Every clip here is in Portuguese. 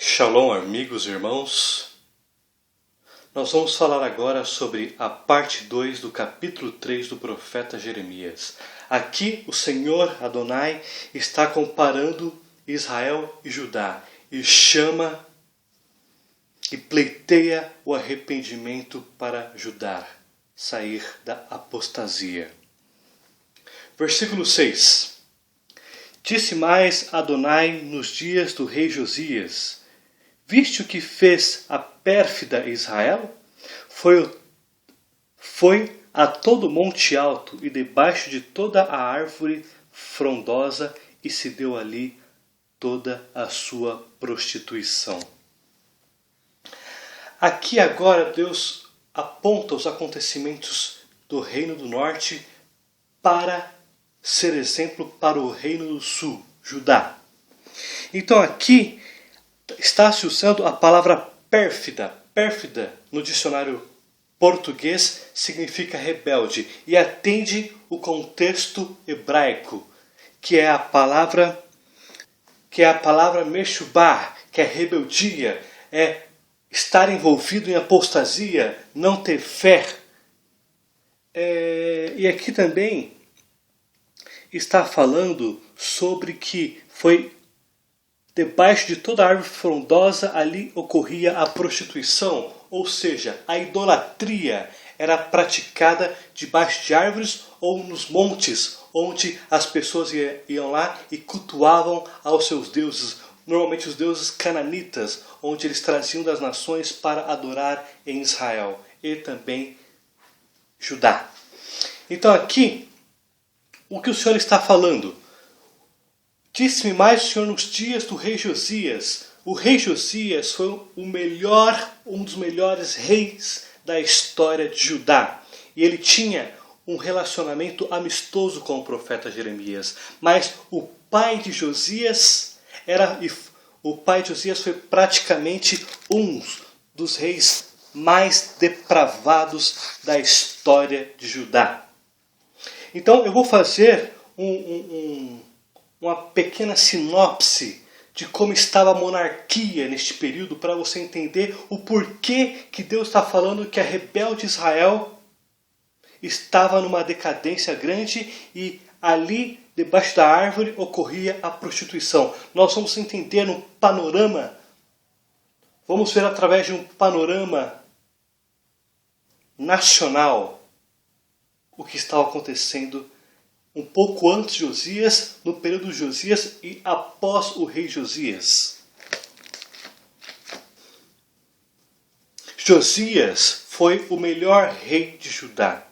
Shalom, amigos e irmãos. Nós vamos falar agora sobre a parte 2 do capítulo 3 do profeta Jeremias. Aqui o Senhor Adonai está comparando Israel e Judá e chama e pleiteia o arrependimento para Judá sair da apostasia. Versículo 6. Disse mais Adonai nos dias do rei Josias: viste o que fez a pérfida Israel? Foi a todo monte alto e debaixo de toda a árvore frondosa e se deu ali toda a sua prostituição. Aqui agora Deus aponta os acontecimentos do reino do norte para ser exemplo para o reino do sul, Judá. Então aqui está-se usando a palavra pérfida. Pérfida, no dicionário português, significa rebelde e atende o contexto hebraico, que é a palavra meshubá, que é rebeldia, é estar envolvido em apostasia, não ter fé. E aqui também está falando sobre que foi debaixo de toda a árvore frondosa ali ocorria a prostituição, ou seja, a idolatria era praticada debaixo de árvores ou nos montes, onde as pessoas iam lá e cultuavam aos seus deuses, normalmente os deuses cananitas, onde eles traziam das nações para adorar em Israel e também Judá. Então aqui, o que o Senhor está falando? Disse-me mais o Senhor nos dias do rei Josias. O rei Josias foi um dos melhores reis da história de Judá. E ele tinha um relacionamento amistoso com o profeta Jeremias. Mas o pai de Josias foi praticamente um dos reis mais depravados da história de Judá. Então eu vou fazer uma pequena sinopse de como estava a monarquia neste período para você entender o porquê que Deus está falando que a rebelde Israel estava numa decadência grande e ali debaixo da árvore ocorria a prostituição. Nós vamos entender um panorama, vamos ver através de um panorama nacional o que estava acontecendo um pouco antes de Josias, no período de Josias e após o rei Josias. Josias foi o melhor rei de Judá.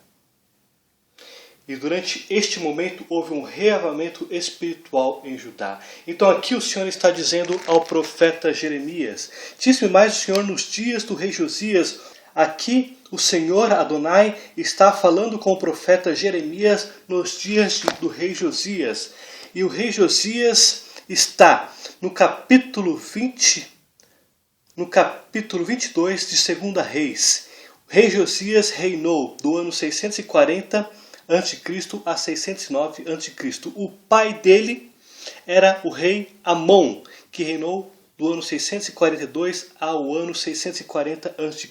E durante este momento houve um reavivamento espiritual em Judá. Então aqui o Senhor está dizendo ao profeta Jeremias: disse-me mais o Senhor nos dias do rei Josias. Aqui o Senhor Adonai está falando com o profeta Jeremias nos dias do rei Josias. E o rei Josias está no capítulo 22 de 2 Reis. O rei Josias reinou do ano 640 a.C. a 609 a.C. O pai dele era o rei Amon, que reinou do ano 642 ao ano 640 a.C.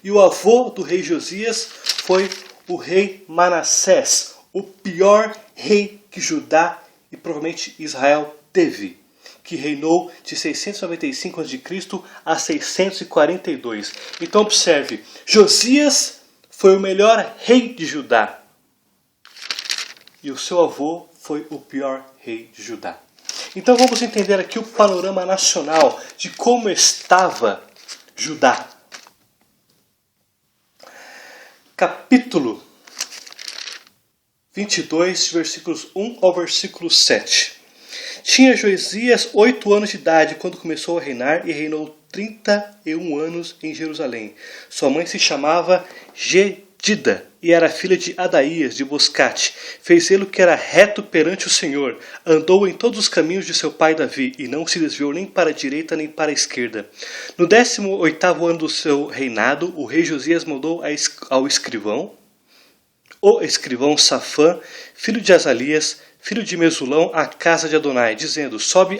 E o avô do rei Josias foi o rei Manassés, o pior rei que Judá e provavelmente Israel teve, que reinou de 695 a.C. a 642. Então observe, Josias foi o melhor rei de Judá e o seu avô foi o pior rei de Judá. Então vamos entender aqui o panorama nacional de como estava Judá. Capítulo 22, versículos 1 ao versículo 7. Tinha Josias 8 anos de idade quando começou a reinar e reinou 31 anos em Jerusalém. Sua mãe se chamava Jedida e era filha de Adaías de Boscate. Fez ele o que era reto perante o Senhor. Andou em todos os caminhos de seu pai Davi e não se desviou nem para a direita nem para a esquerda. No 18º ano do seu reinado, o rei Josias mandou ao escrivão, o escrivão Safã, filho de Azalias, filho de Mesulão, à casa de Adonai, dizendo: sobe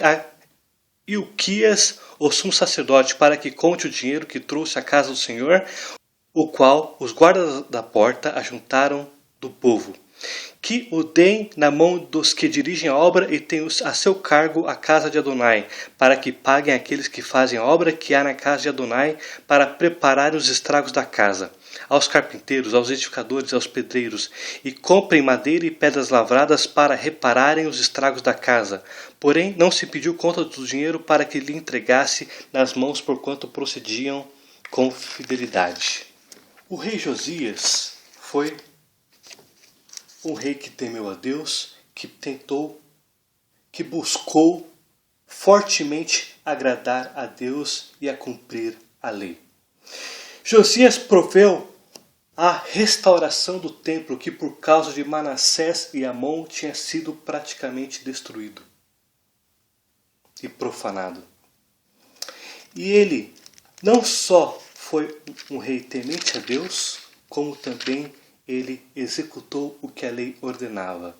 Ilquias, o sumo sacerdote, para que conte o dinheiro que trouxe à casa do Senhor, o qual os guardas da porta ajuntaram do povo. Que o deem na mão dos que dirigem a obra e têm a seu cargo a casa de Adonai, para que paguem aqueles que fazem a obra que há na casa de Adonai, para prepararem os estragos da casa, aos carpinteiros, aos edificadores, aos pedreiros, e comprem madeira e pedras lavradas para repararem os estragos da casa. Porém, não se pediu conta do dinheiro para que lhe entregasse nas mãos, porquanto procediam com fidelidade. O rei Josias foi um rei que temeu a Deus, que buscou fortemente agradar a Deus e a cumprir a lei. Josias proveu a restauração do templo que por causa de Manassés e Amon tinha sido praticamente destruído e profanado. E ele não só foi um rei temente a Deus, como também ele executou o que a lei ordenava.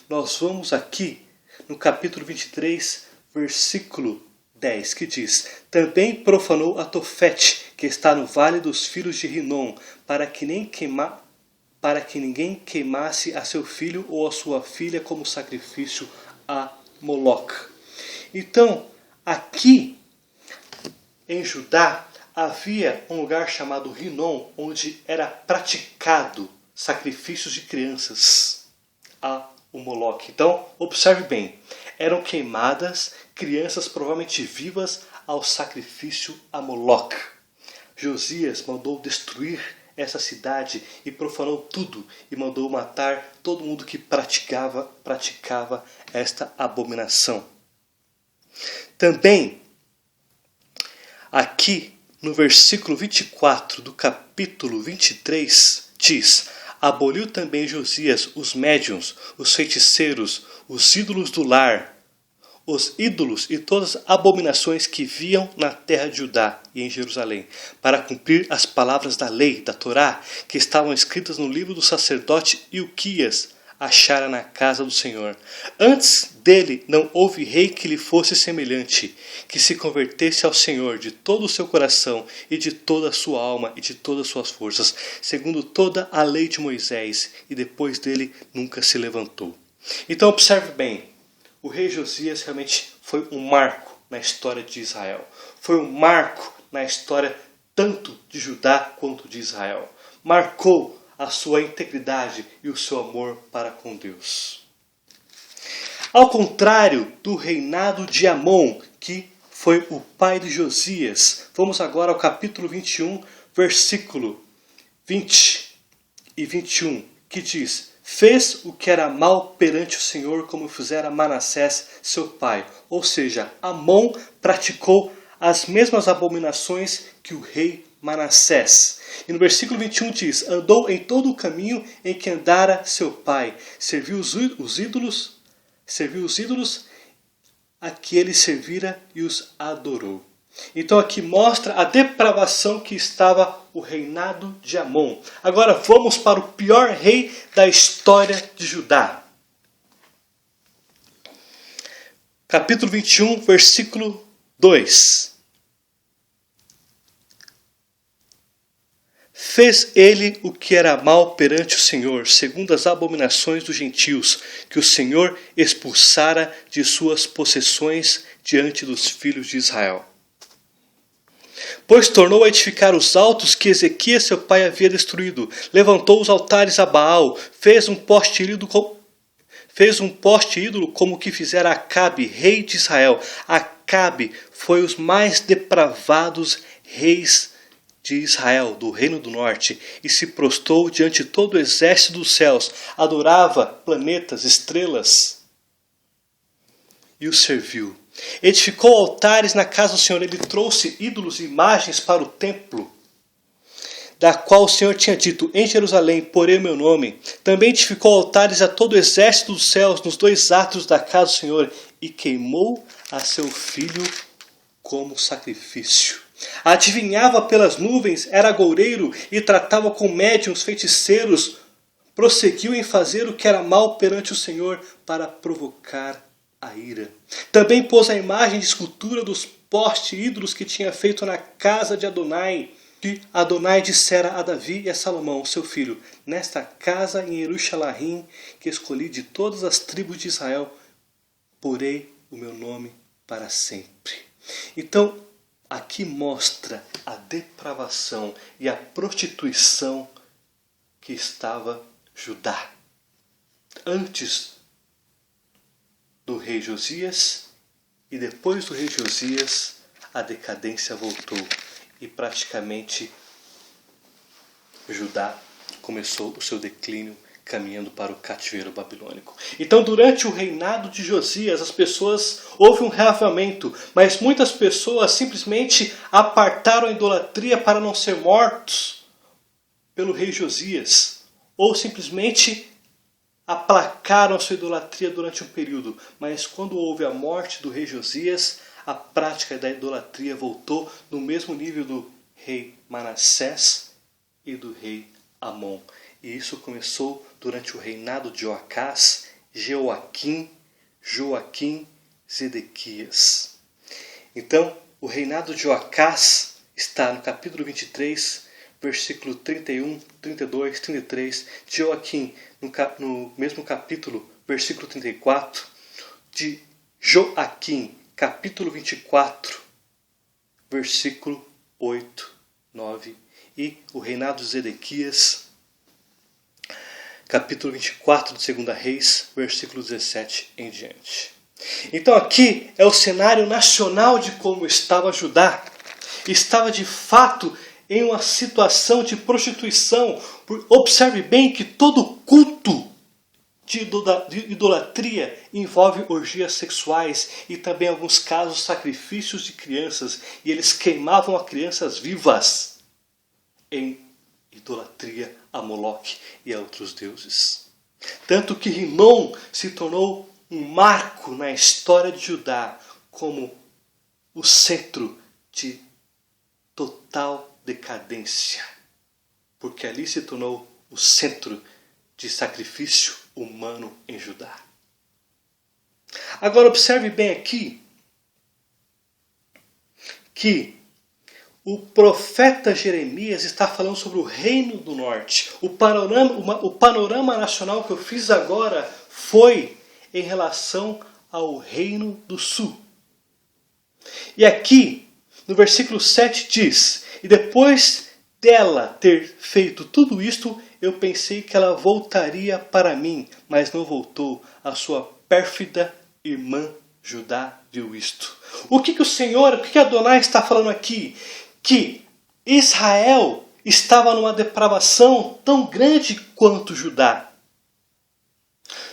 Nós vamos aqui no capítulo 23, versículo 10, que diz: Também profanou a Tofete, que está no vale dos filhos de Rinom, para que ninguém queimasse a seu filho ou a sua filha como sacrifício a Moloque. Então, aqui em Judá, havia um lugar chamado Rinom, onde era praticado sacrifícios de crianças a Moloque. Então, observe bem, eram queimadas crianças provavelmente vivas ao sacrifício a Moloque. Josias mandou destruir essa cidade e profanou tudo e mandou matar todo mundo que praticava esta abominação. Também, aqui no versículo 24 do capítulo 23, diz: Aboliu também Josias os médiuns, os feiticeiros, os ídolos do lar, os ídolos e todas as abominações que viam na terra de Judá e em Jerusalém, para cumprir as palavras da lei, da Torá, que estavam escritas no livro do sacerdote Ilquias, achara na casa do Senhor. Antes dele não houve rei que lhe fosse semelhante, que se convertesse ao Senhor de todo o seu coração e de toda a sua alma e de todas as suas forças, segundo toda a lei de Moisés, e depois dele nunca se levantou. Então observe bem, o rei Josias realmente foi um marco na história de Israel. Foi um marco na história tanto de Judá quanto de Israel. Marcou a sua integridade e o seu amor para com Deus. Ao contrário do reinado de Amon, que foi o pai de Josias, vamos agora ao capítulo 21, versículo 20 e 21, que diz: Fez o que era mal perante o Senhor, como fizera Manassés, seu pai. Ou seja, Amon praticou as mesmas abominações que o rei Manassés. E no versículo 21 diz: Andou em todo o caminho em que andara seu pai, serviu os ídolos a que ele servira e os adorou. Então aqui mostra a depravação que estava o reinado de Amon. Agora vamos para o pior rei da história de Judá. Capítulo 21, versículo 2. Fez ele o que era mal perante o Senhor, segundo as abominações dos gentios, que o Senhor expulsara de suas possessões diante dos filhos de Israel. Pois tornou a edificar os altos que Ezequias seu pai havia destruído, levantou os altares a Baal, fez um poste ídolo como o que fizera Acabe, rei de Israel. Acabe foi os mais depravados reis de Israel, do reino do norte, e se prostrou diante de todo o exército dos céus, adorava planetas, estrelas, e o serviu. Edificou altares na casa do Senhor, ele trouxe ídolos e imagens para o templo, da qual o Senhor tinha dito: em Jerusalém porei o meu nome. Também edificou altares a todo o exército dos céus, nos 2 átrios da casa do Senhor, e queimou a seu filho como sacrifício. Adivinhava pelas nuvens, era agoureiro e tratava com médiuns, feiticeiros. Prosseguiu em fazer o que era mal perante o Senhor para provocar a ira. Também pôs a imagem de escultura dos postes ídolos que tinha feito na casa de Adonai. E Adonai dissera a Davi e a Salomão, seu filho: nesta casa em Jerusalém, que escolhi de todas as tribos de Israel, porei o meu nome para sempre. Então, aqui mostra a depravação e a prostituição que estava Judá. Antes do rei Josias e depois do rei Josias, a decadência voltou e praticamente Judá começou o seu declínio caminhando para o cativeiro babilônico. Então, durante o reinado de Josias, as pessoas, houve um reavivamento, mas muitas pessoas simplesmente apartaram a idolatria para não ser mortos pelo rei Josias, ou simplesmente aplacaram a sua idolatria durante um período. Mas quando houve a morte do rei Josias, a prática da idolatria voltou no mesmo nível do rei Manassés e do rei Amon. E isso começou durante o reinado de Joacás, Joaquim, Zedequias. Então, o reinado de Joacás está no capítulo 23, versículo 31, 32, 33. De Joaquim, no mesmo capítulo, versículo 34. De Joaquim, capítulo 24, versículo 8, 9. E o reinado de Zedequias, capítulo 24 de 2 Reis, versículo 17 em diante. Então aqui é o cenário nacional de como estava Judá. Estava de fato em uma situação de prostituição. Observe bem que todo culto de idolatria envolve orgias sexuais e também, em alguns casos, sacrifícios de crianças. E eles queimavam as crianças vivas em idolatria a Moloque e a outros deuses. Tanto que Rinom se tornou um marco na história de Judá como o centro de total decadência, porque ali se tornou o centro de sacrifício humano em Judá. Agora observe bem aqui que o profeta Jeremias está falando sobre o reino do norte. O panorama nacional que eu fiz agora foi em relação ao reino do sul. E aqui, no versículo 7 diz: e depois dela ter feito tudo isto, eu pensei que ela voltaria para mim, mas não voltou. A sua pérfida irmã Judá viu isto. O que Adonai está falando aqui? Que Israel estava numa depravação tão grande quanto Judá.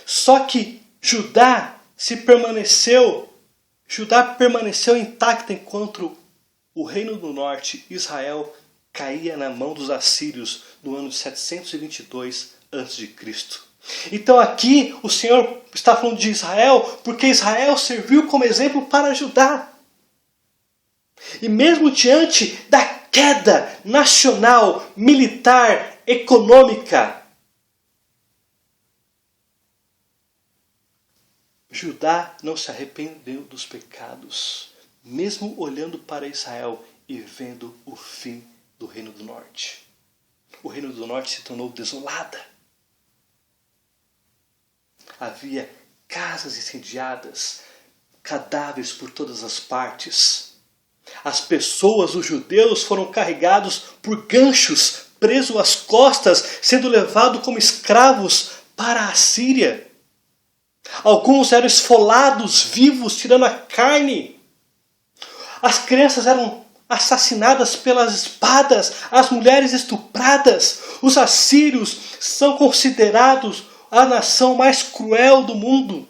Só que Judá permaneceu intacta enquanto o reino do norte, Israel, caía na mão dos assírios no ano de 722 a.C. Então aqui o Senhor está falando de Israel porque Israel serviu como exemplo para Judá. E mesmo diante da queda nacional, militar, econômica, Judá não se arrependeu dos pecados, mesmo olhando para Israel e vendo o fim do Reino do Norte. O Reino do Norte se tornou desolada. Havia casas incendiadas, cadáveres por todas as partes. As pessoas, os judeus, foram carregados por ganchos, presos às costas, sendo levados como escravos para a Síria. Alguns eram esfolados vivos, tirando a carne. As crianças eram assassinadas pelas espadas, as mulheres estupradas. Os assírios são considerados a nação mais cruel do mundo.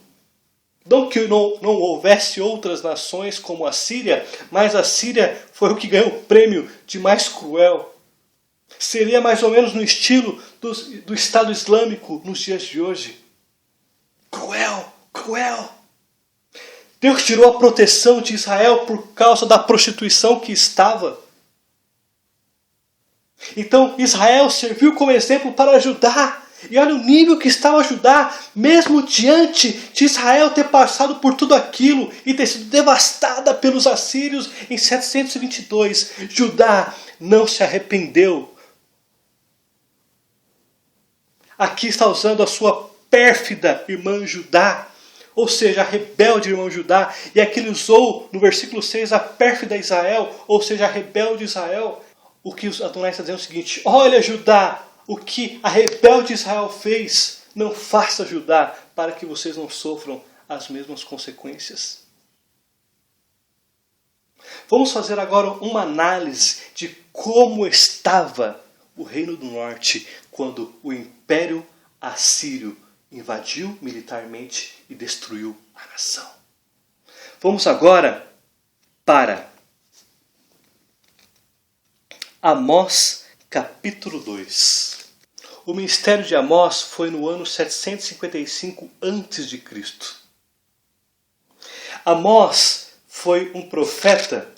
Não que não houvesse outras nações como a Síria, mas a Síria foi o que ganhou o prêmio de mais cruel. Seria mais ou menos no estilo do Estado Islâmico nos dias de hoje. Cruel, cruel. Deus tirou a proteção de Israel por causa da prostituição que estava. Então Israel serviu como exemplo para Judá. E olha o nível que estava Judá, mesmo diante de Israel ter passado por tudo aquilo e ter sido devastada pelos assírios em 722. Judá não se arrependeu. Aqui está usando a sua pérfida irmã Judá, ou seja, a rebelde irmã Judá. E aqui ele usou no versículo 6 a pérfida Israel, ou seja, a rebelde Israel. O que Adonai está dizendo é o seguinte: olha Judá, o que a rebelde Israel fez, não faça Judá, para que vocês não sofram as mesmas consequências. Vamos fazer agora uma análise de como estava o Reino do Norte quando o Império Assírio invadiu militarmente e destruiu a nação. Vamos agora para Amós capítulo 2. O ministério de Amós foi no ano 755 a.C. Amós foi um profeta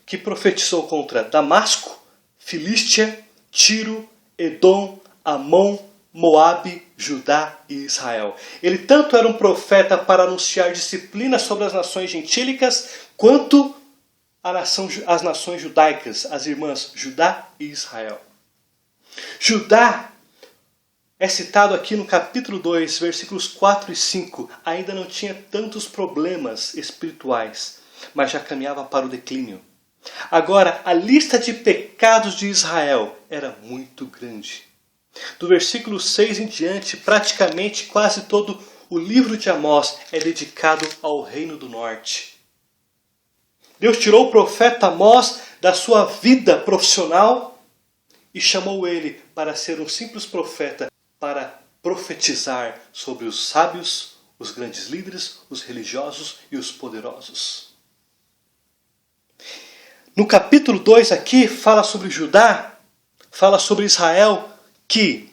que profetizou contra Damasco, Filístia, Tiro, Edom, Amon, Moabe, Judá e Israel. Ele tanto era um profeta para anunciar disciplina sobre as nações gentílicas, quanto as nações judaicas, as irmãs Judá e Israel. Judá é citado aqui no capítulo 2, versículos 4 e 5. Ainda não tinha tantos problemas espirituais, mas já caminhava para o declínio. Agora, a lista de pecados de Israel era muito grande. Do versículo 6 em diante, praticamente quase todo o livro de Amós é dedicado ao Reino do Norte. Deus tirou o profeta Amós da sua vida profissional e chamou ele para ser um simples profeta, para profetizar sobre os sábios, os grandes líderes, os religiosos e os poderosos. No capítulo 2 aqui fala sobre Judá, fala sobre Israel, que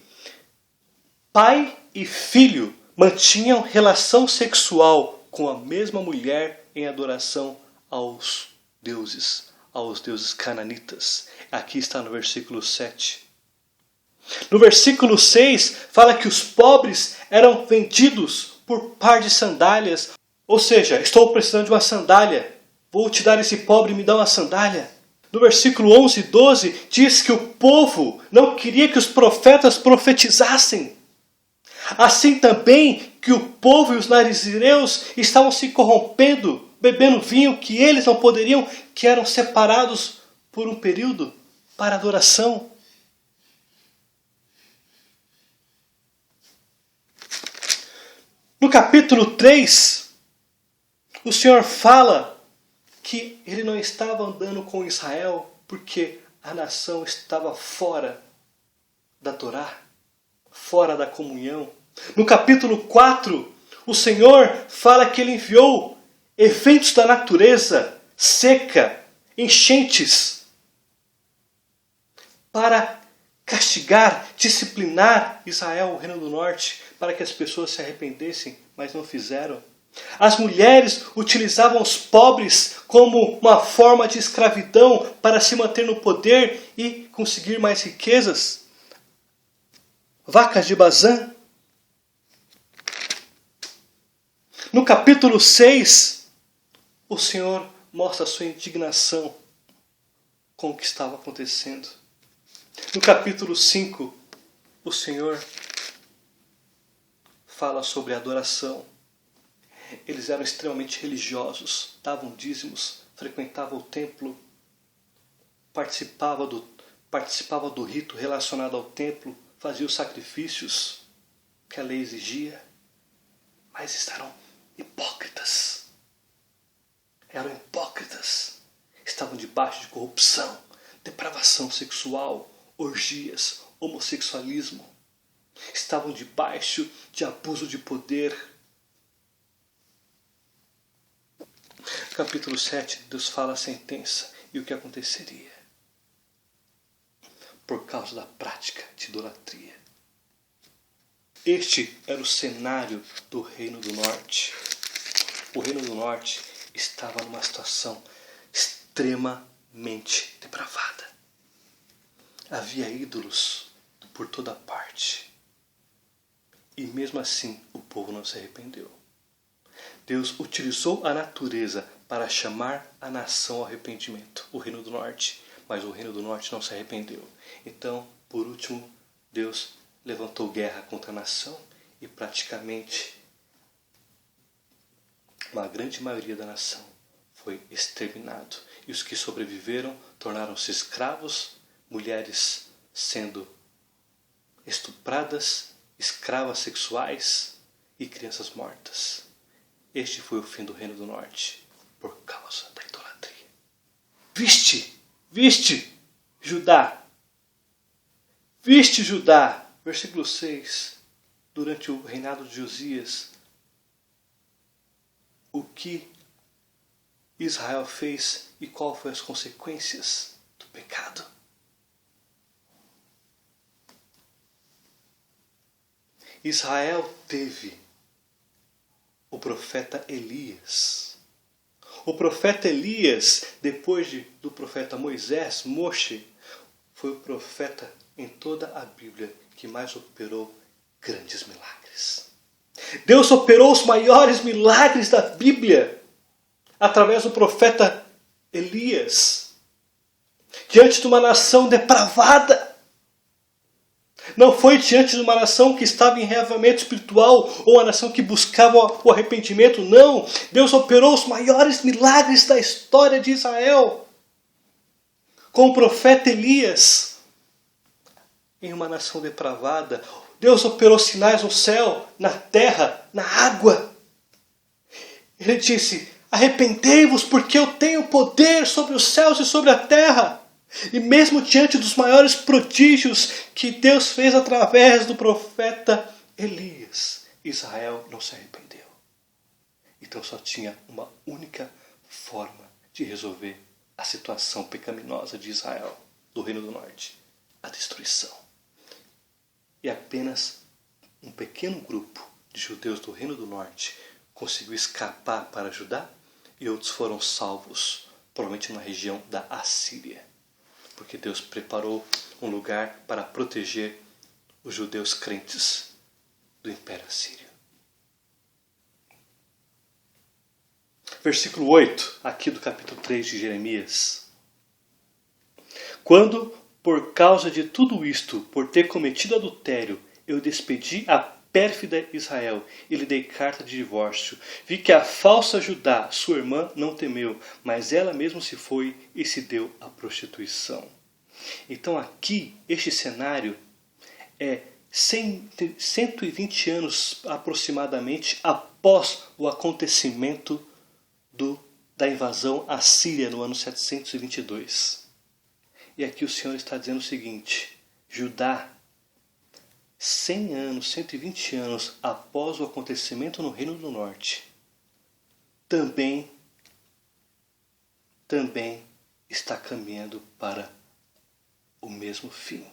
pai e filho mantinham relação sexual com a mesma mulher em adoração aos deuses cananitas. Aqui está no versículo 7. No versículo 6 fala que os pobres eram vendidos por par de sandálias. Ou seja, estou precisando de uma sandália, vou te dar esse pobre, me dá uma sandália. No versículo 11 e 12 diz que o povo não queria que os profetas profetizassem. Assim também que o povo e os narizireus estavam se corrompendo, bebendo vinho que eles não poderiam, que eram separados por um período para adoração. No capítulo 3, o Senhor fala que ele não estava andando com Israel porque a nação estava fora da Torá, fora da comunhão. No capítulo 4, o Senhor fala que ele enviou eventos da natureza, seca, enchentes, para castigar, disciplinar Israel, o Reino do Norte, para que as pessoas se arrependessem, mas não fizeram. As mulheres utilizavam os pobres como uma forma de escravidão para se manter no poder e conseguir mais riquezas. Vacas de Bazã. No capítulo 6, o Senhor mostra a sua indignação com o que estava acontecendo. No capítulo 5, o Senhor fala sobre a adoração. Eles eram extremamente religiosos, davam dízimos, frequentavam o templo, participavam do rito relacionado ao templo, faziam os sacrifícios que a lei exigia, mas eram hipócritas. Eram hipócritas. Estavam debaixo de corrupção, depravação sexual, orgias, homossexualismo. Estavam debaixo de abuso de poder. Capítulo 7, Deus fala a sentença e o que aconteceria por causa da prática de idolatria. Este era o cenário do Reino do Norte. O Reino do Norte estava numa situação extremamente depravada. Havia ídolos por toda parte. E mesmo assim o povo não se arrependeu. Deus utilizou a natureza para chamar a nação ao arrependimento, o Reino do Norte. Mas o Reino do Norte não se arrependeu. Então, por último, Deus levantou guerra contra a nação e praticamente uma grande maioria da nação foi exterminado. E os que sobreviveram tornaram-se escravos, mulheres sendo estupradas, escravas sexuais e crianças mortas. Este foi o fim do Reino do Norte, por causa da idolatria. Viste, Judá. Viste, Judá. Versículo 6. Durante o reinado de Josias, o que Israel fez e qual foram as consequências do pecado. Israel teve o profeta Elias. O profeta Elias, depois do profeta Moisés, Moshe, foi o profeta em toda a Bíblia que mais operou grandes milagres. Deus operou os maiores milagres da Bíblia através do profeta Elias, diante de uma nação depravada. Não foi diante de uma nação que estava em reavivamento espiritual ou uma nação que buscava o arrependimento. Não. Deus operou os maiores milagres da história de Israel com o profeta Elias em uma nação depravada. Deus operou sinais no céu, na terra, na água. Ele disse: arrependei-vos porque eu tenho poder sobre os céus e sobre a terra. E mesmo diante dos maiores prodígios que Deus fez através do profeta Elias, Israel não se arrependeu. Então só tinha uma única forma de resolver a situação pecaminosa de Israel, do Reino do Norte: a destruição. E apenas um pequeno grupo de judeus do Reino do Norte conseguiu escapar para Judá e outros foram salvos, provavelmente na região da Assíria. Porque Deus preparou um lugar para proteger os judeus crentes do Império Assírio. Versículo 8, aqui do capítulo 3 de Jeremias. Quando, por causa de tudo isto, por ter cometido adultério, eu despedi a pérfida Israel e lhe dei carta de divórcio, vi que a falsa Judá, sua irmã, não temeu, mas ela mesma se foi e se deu à prostituição. Então aqui, este cenário é 120 anos aproximadamente após o acontecimento da invasão assíria no ano 722. E aqui o Senhor está dizendo o seguinte: Judá, 100 anos, 120 anos após o acontecimento no Reino do Norte, também está caminhando para o mesmo fim,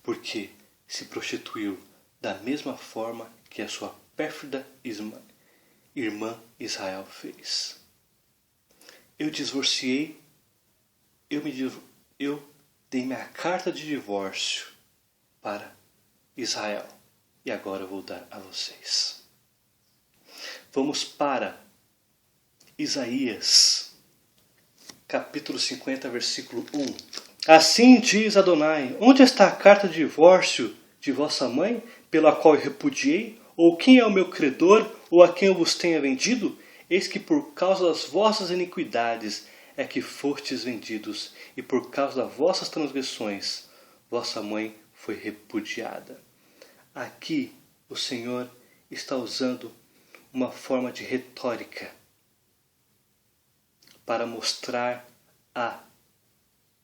porque se prostituiu da mesma forma que a sua pérfida irmã Israel fez. Eu divorciei, eu dei minha carta de divórcio para Israel e agora eu vou dar a vocês. Vamos para Isaías, capítulo 50, versículo 1. Assim diz Adonai: onde está a carta de divórcio de vossa mãe, pela qual eu repudiei? Ou quem é o meu credor, ou a quem eu vos tenha vendido? Eis que por causa das vossas iniquidades é que fostes vendidos, e por causa das vossas transgressões, vossa mãe foi repudiada. Aqui o Senhor está usando uma forma de retórica para mostrar a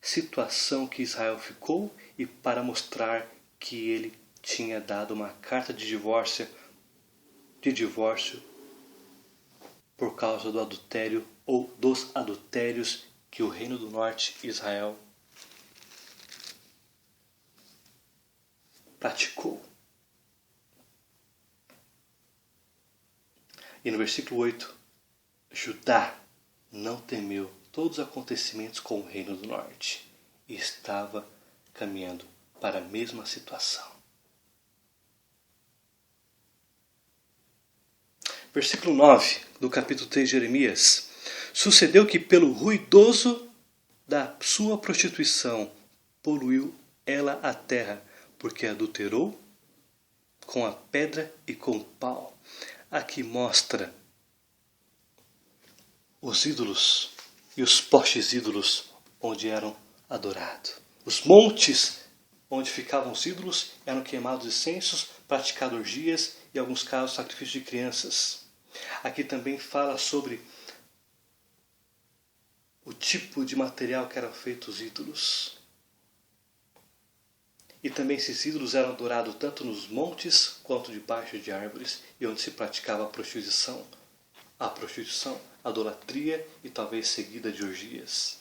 situação que Israel ficou e para mostrar que ele tinha dado uma carta de divórcio por causa do adultério ou dos adultérios que o Reino do Norte, Israel, praticou. E no versículo 8, Judá não temeu todos os acontecimentos com o Reino do Norte e estava caminhando para a mesma situação. Versículo 9 do capítulo 3 de Jeremias. Sucedeu que pelo ruidoso da sua prostituição poluiu ela a terra, porque adulterou com a pedra e com o pau. Aqui mostra os ídolos e os postes ídolos onde eram adorados. Os montes onde ficavam os ídolos eram queimados incensos, praticados orgias e, em alguns casos, sacrifício de crianças. Aqui também fala sobre o tipo de material que eram feitos os ídolos. E também esses ídolos eram adorados tanto nos montes quanto debaixo de árvores e onde se praticava a prostituição, a idolatria e talvez seguida de orgias.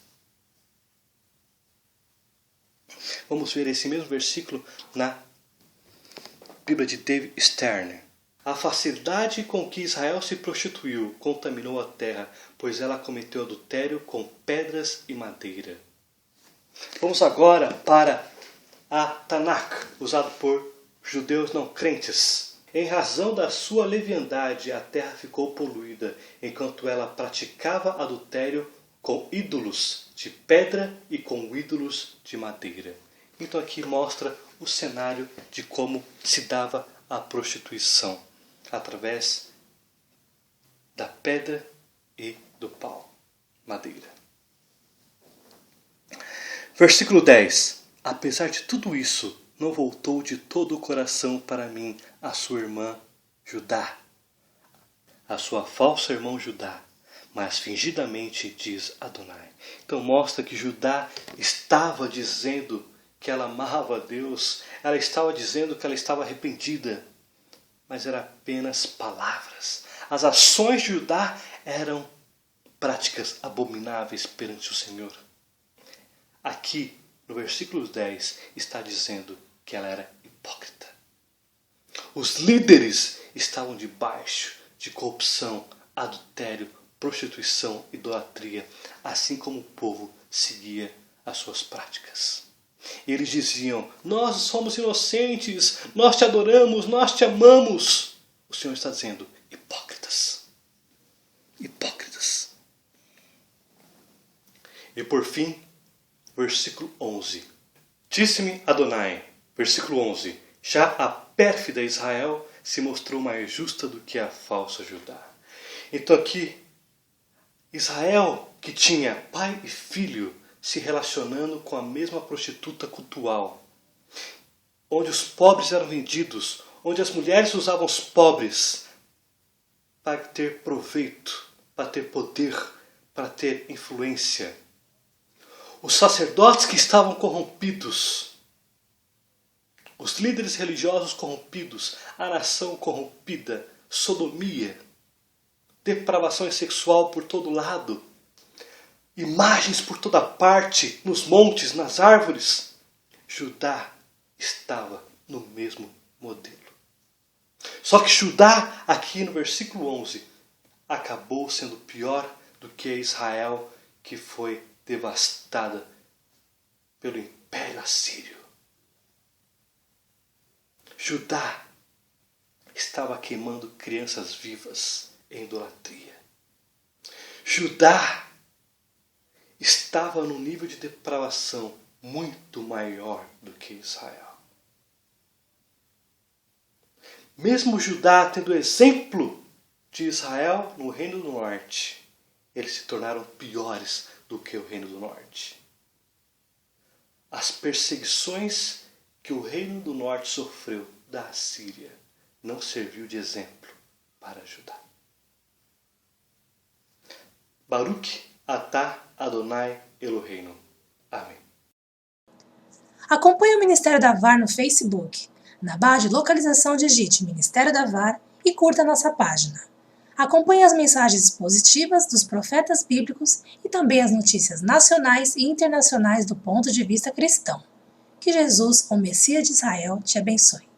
Vamos ver esse mesmo versículo na Bíblia de David Stern. A facilidade com que Israel se prostituiu contaminou a terra, pois ela cometeu adultério com pedras e madeira. Vamos agora para a Tanakh, usado por judeus não crentes. Em razão da sua leviandade, a terra ficou poluída, enquanto ela praticava adultério com ídolos de pedra e com ídolos de madeira. Então aqui mostra o cenário de como se dava a prostituição, através da pedra e do pau, madeira. Versículo 10. Apesar de tudo isso, não voltou de todo o coração para mim a sua irmã Judá, a sua falsa irmã Judá, mas fingidamente diz Adonai. Então mostra que Judá estava dizendo que ela amava a Deus, ela estava dizendo que ela estava arrependida, mas eram apenas palavras. As ações de Judá eram práticas abomináveis perante o Senhor. Aqui, no versículo 10, está dizendo que ela era hipócrita. Os líderes estavam debaixo de corrupção, adultério, prostituição, idolatria, assim como o povo seguia as suas práticas. E eles diziam: nós somos inocentes, nós te adoramos, nós te amamos. O Senhor está dizendo: hipócritas. Hipócritas. E por fim, versículo 11. Disse-me Adonai, versículo 11, já a pérfida Israel se mostrou mais justa do que a falsa Judá. Então aqui, Israel, que tinha pai e filho se relacionando com a mesma prostituta cultual, onde os pobres eram vendidos, onde as mulheres usavam os pobres para ter proveito, para ter poder, para ter influência. Os sacerdotes que estavam corrompidos, os líderes religiosos corrompidos, a nação corrompida, sodomia, depravação sexual por todo lado, imagens por toda parte, nos montes, nas árvores. Judá estava no mesmo modelo. Só que Judá, aqui no versículo 11, acabou sendo pior do que Israel, que foi devastada pelo Império Assírio. Judá estava queimando crianças vivas em idolatria. Judá estava num nível de depravação muito maior do que Israel. Mesmo Judá tendo exemplo de Israel no Reino do Norte, eles se tornaram piores do que o Reino do Norte. As perseguições que o Reino do Norte sofreu da Assíria não serviu de exemplo para Judá. Baruch atah Adonai Eloheinu. Amém. Acompanhe o Ministério da VAR no Facebook, na barra de localização digite Ministério da VAR e curta nossa página. Acompanhe as mensagens expositivas dos profetas bíblicos e também as notícias nacionais e internacionais do ponto de vista cristão. Que Jesus, o Messias de Israel, te abençoe.